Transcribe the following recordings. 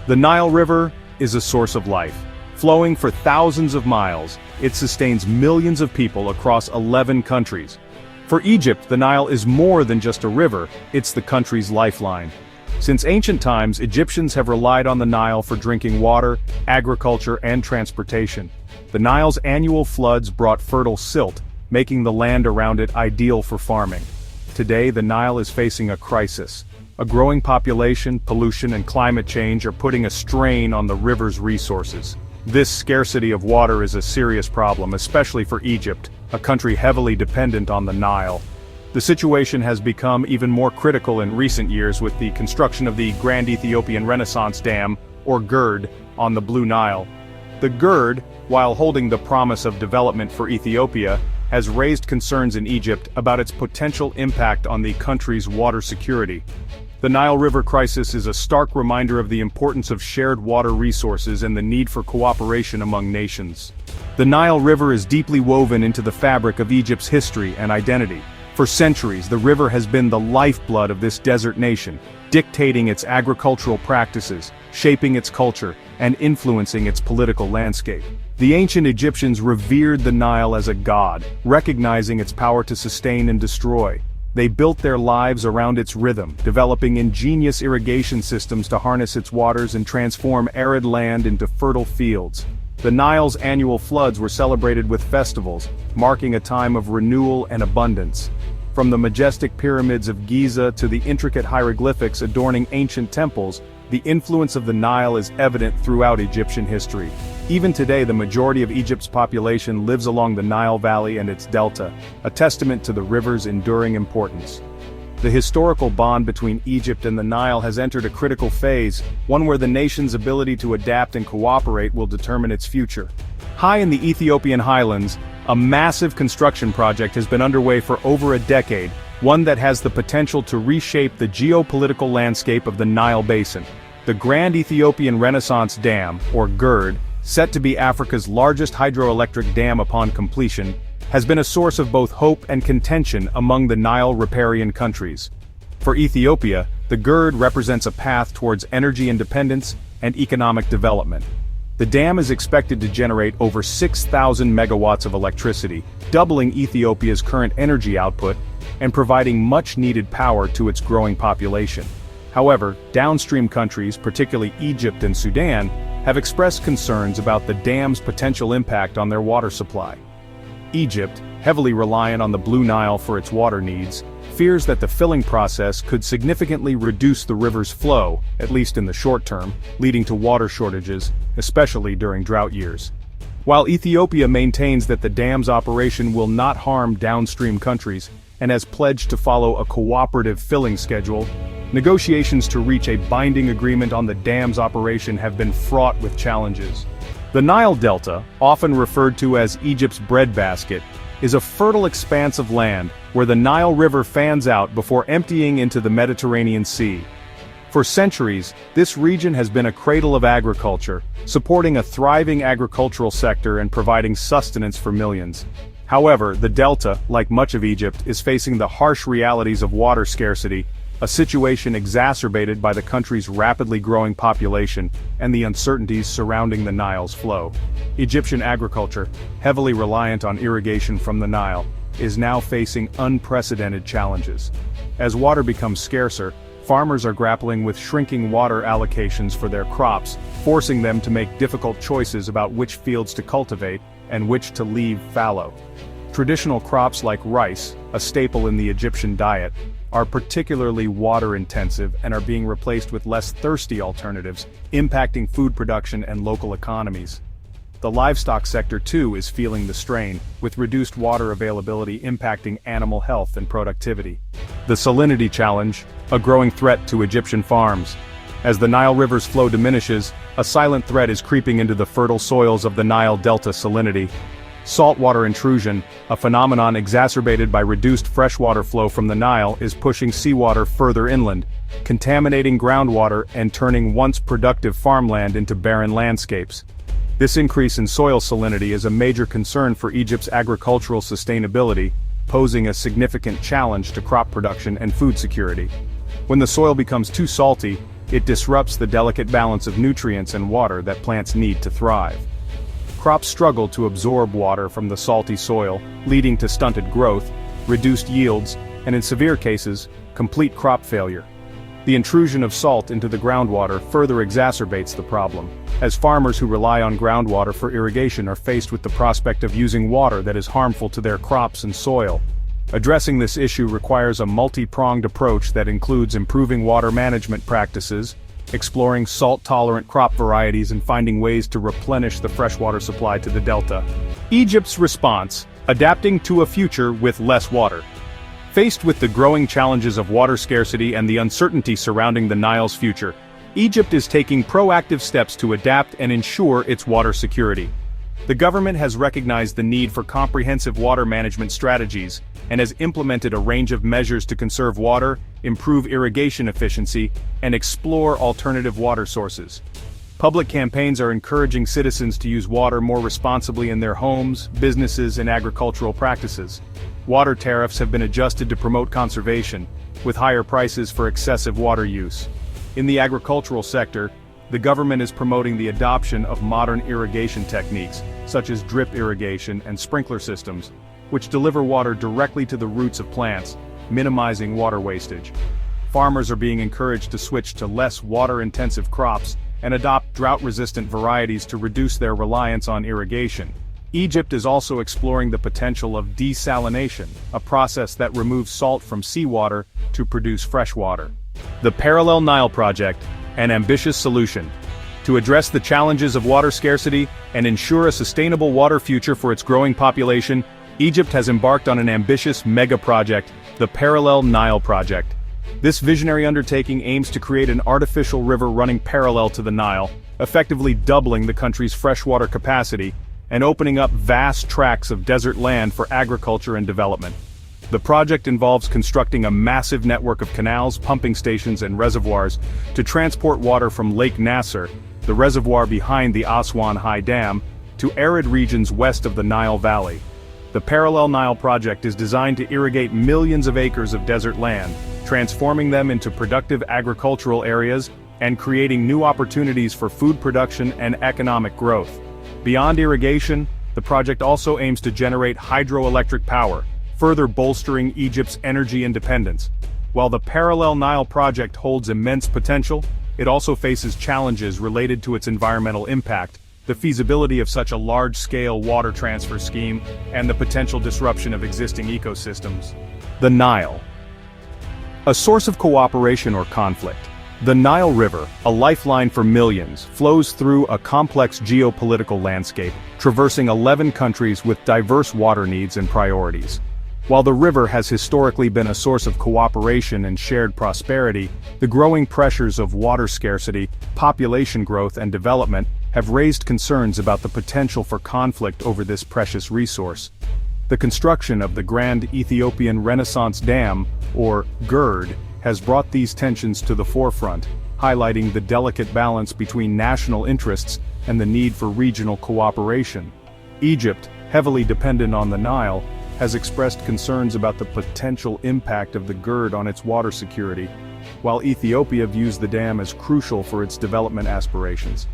The Nile River is a source of life. Flowing for thousands of miles, it sustains millions of people across 11 countries. For Egypt, the Nile is more than just a river, it's the country's lifeline. Since ancient times, Egyptians have relied on the Nile for drinking water, agriculture, and transportation. The Nile's annual floods brought fertile silt, making the land around it ideal for farming. Today, the Nile is facing a crisis. A growing population, pollution, and climate change are putting a strain on the river's resources. This scarcity of water is a serious problem, especially for Egypt, a country heavily dependent on the Nile. The situation has become even more critical in recent years with the construction of the Grand Ethiopian Renaissance Dam, or GERD, on the Blue Nile. The GERD, while holding the promise of development for Ethiopia, has raised concerns in Egypt about its potential impact on the country's water security. The Nile River crisis is a stark reminder of the importance of shared water resources and the need for cooperation among nations. The Nile River is deeply woven into the fabric of Egypt's history and identity. For centuries, the river has been the lifeblood of this desert nation, dictating its agricultural practices, shaping its culture, and influencing its political landscape. The ancient Egyptians revered the Nile as a god, recognizing its power to sustain and destroy. They built their lives around its rhythm, developing ingenious irrigation systems to harness its waters and transform arid land into fertile fields. The Nile's annual floods were celebrated with festivals, marking a time of renewal and abundance. From the majestic pyramids of Giza to the intricate hieroglyphics adorning ancient temples, the influence of the Nile is evident throughout Egyptian history. Even today, the majority of Egypt's population lives along the Nile Valley and its delta, a testament to the river's enduring importance. The historical bond between Egypt and the Nile has entered a critical phase, one where the nation's ability to adapt and cooperate will determine its future. High in the Ethiopian highlands, a massive construction project has been underway for over a decade, one that has the potential to reshape the geopolitical landscape of the Nile Basin. The Grand Ethiopian Renaissance Dam, or GERD, set to be Africa's largest hydroelectric dam upon completion, has been a source of both hope and contention among the Nile riparian countries. For Ethiopia, the GERD represents a path towards energy independence and economic development. The dam is expected to generate over 6,000 megawatts of electricity, doubling Ethiopia's current energy output and providing much-needed power to its growing population. However, downstream countries, particularly Egypt and Sudan, have expressed concerns about the dam's potential impact on their water supply. Egypt, heavily reliant on the Blue Nile for its water needs, fears that the filling process could significantly reduce the river's flow, at least in the short term, leading to water shortages, especially during drought years. While Ethiopia maintains that the dam's operation will not harm downstream countries, and has pledged to follow a cooperative filling schedule, negotiations to reach a binding agreement on the dam's operation have been fraught with challenges. The Nile Delta, often referred to as Egypt's breadbasket, is a fertile expanse of land where the Nile River fans out before emptying into the Mediterranean Sea. For centuries, this region has been a cradle of agriculture, supporting a thriving agricultural sector and providing sustenance for millions. However, the delta, like much of Egypt, is facing the harsh realities of water scarcity, a situation exacerbated by the country's rapidly growing population and the uncertainties surrounding the Nile's flow. Egyptian agriculture, heavily reliant on irrigation from the Nile, is now facing unprecedented challenges. As water becomes scarcer, farmers are grappling with shrinking water allocations for their crops, forcing them to make difficult choices about which fields to cultivate and which to leave fallow. Traditional crops like rice, a staple in the Egyptian diet, are particularly water-intensive and are being replaced with less thirsty alternatives, impacting food production and local economies. The livestock sector too is feeling the strain, with reduced water availability impacting animal health and productivity. The salinity challenge, a growing threat to Egyptian farms. As the Nile River's flow diminishes, a silent threat is creeping into the fertile soils of the Nile Delta salinity. Saltwater intrusion, a phenomenon exacerbated by reduced freshwater flow from the Nile, is pushing seawater further inland, contaminating groundwater and turning once productive farmland into barren landscapes. This increase in soil salinity is a major concern for Egypt's agricultural sustainability, posing a significant challenge to crop production and food security. When the soil becomes too salty, it disrupts the delicate balance of nutrients and water that plants need to thrive. Crops struggle to absorb water from the salty soil, leading to stunted growth, reduced yields, and in severe cases, complete crop failure. The intrusion of salt into the groundwater further exacerbates the problem, as farmers who rely on groundwater for irrigation are faced with the prospect of using water that is harmful to their crops and soil. Addressing this issue requires a multi-pronged approach that includes improving water management practices, exploring salt-tolerant crop varieties, and finding ways to replenish the freshwater supply to the delta. Egypt's response: adapting to a future with less water. Faced with the growing challenges of water scarcity and the uncertainty surrounding the Nile's future, Egypt is taking proactive steps to adapt and ensure its water security. The government has recognized the need for comprehensive water management strategies and has implemented a range of measures to conserve water, improve irrigation efficiency, and explore alternative water sources. Public campaigns are encouraging citizens to use water more responsibly in their homes, businesses, and agricultural practices. Water tariffs have been adjusted to promote conservation, with higher prices for excessive water use. In the agricultural sector, the government is promoting the adoption of modern irrigation techniques, such as drip irrigation and sprinkler systems, which deliver water directly to the roots of plants, minimizing water wastage. Farmers are being encouraged to switch to less water-intensive crops and adopt drought-resistant varieties to reduce their reliance on irrigation. Egypt is also exploring the potential of desalination, a process that removes salt from seawater to produce fresh water. The Parallel Nile Project, an ambitious solution to address the challenges of water scarcity and ensure a sustainable water future for its growing population. Egypt has embarked on an ambitious mega-project, the Parallel Nile Project. This visionary undertaking aims to create an artificial river running parallel to the Nile, effectively doubling the country's freshwater capacity and opening up vast tracts of desert land for agriculture and development. The project involves constructing a massive network of canals, pumping stations, and reservoirs to transport water from Lake Nasser, the reservoir behind the Aswan High Dam, to arid regions west of the Nile Valley. The Parallel Nile Project is designed to irrigate millions of acres of desert land, transforming them into productive agricultural areas and creating new opportunities for food production and economic growth. Beyond irrigation, the project also aims to generate hydroelectric power, further bolstering Egypt's energy independence. While the Parallel Nile Project holds immense potential, it also faces challenges related to its environmental impact, the feasibility of such a large-scale water transfer scheme, and the potential disruption of existing ecosystems. The Nile. A source of cooperation or conflict. The Nile River, a lifeline for millions, flows through a complex geopolitical landscape, traversing 11 countries with diverse water needs and priorities. While the river has historically been a source of cooperation and shared prosperity, the growing pressures of water scarcity, population growth, and development have raised concerns about the potential for conflict over this precious resource. The construction of the Grand Ethiopian Renaissance Dam, or GERD, has brought these tensions to the forefront, highlighting the delicate balance between national interests and the need for regional cooperation. Egypt, heavily dependent on the Nile, has expressed concerns about the potential impact of the GERD on its water security, while Ethiopia views the dam as crucial for its development aspirations.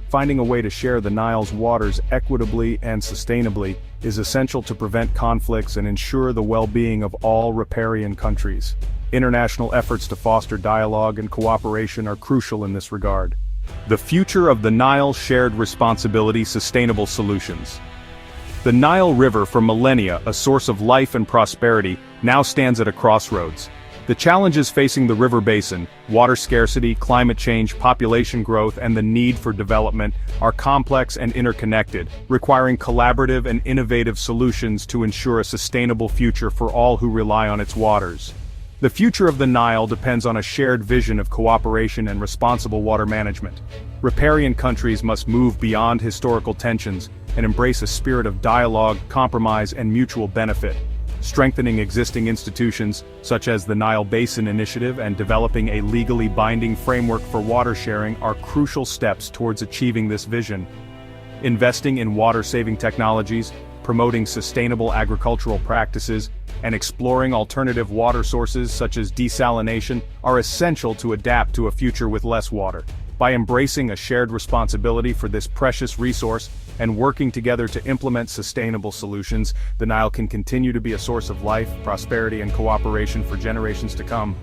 Finding a way to share the Nile's waters equitably and sustainably is essential to prevent conflicts and ensure the well-being of all riparian countries. International efforts to foster dialogue and cooperation are crucial in this regard. The future of the Nile: shared responsibility, sustainable solutions. The Nile River, for millennia a source of life and prosperity, now stands at a crossroads. The challenges facing the river basin, water scarcity, climate change, population growth, and the need for development, are complex and interconnected, requiring collaborative and innovative solutions to ensure a sustainable future for all who rely on its waters. The future of the Nile depends on a shared vision of cooperation and responsible water management. Riparian countries must move beyond historical tensions and embrace a spirit of dialogue, compromise, and mutual benefit. Strengthening existing institutions, such as the Nile Basin Initiative, and developing a legally binding framework for water sharing are crucial steps towards achieving this vision. Investing in water-saving technologies, promoting sustainable agricultural practices, and exploring alternative water sources such as desalination are essential to adapt to a future with less water. By embracing a shared responsibility for this precious resource and working together to implement sustainable solutions, the Nile can continue to be a source of life, prosperity, and cooperation for generations to come.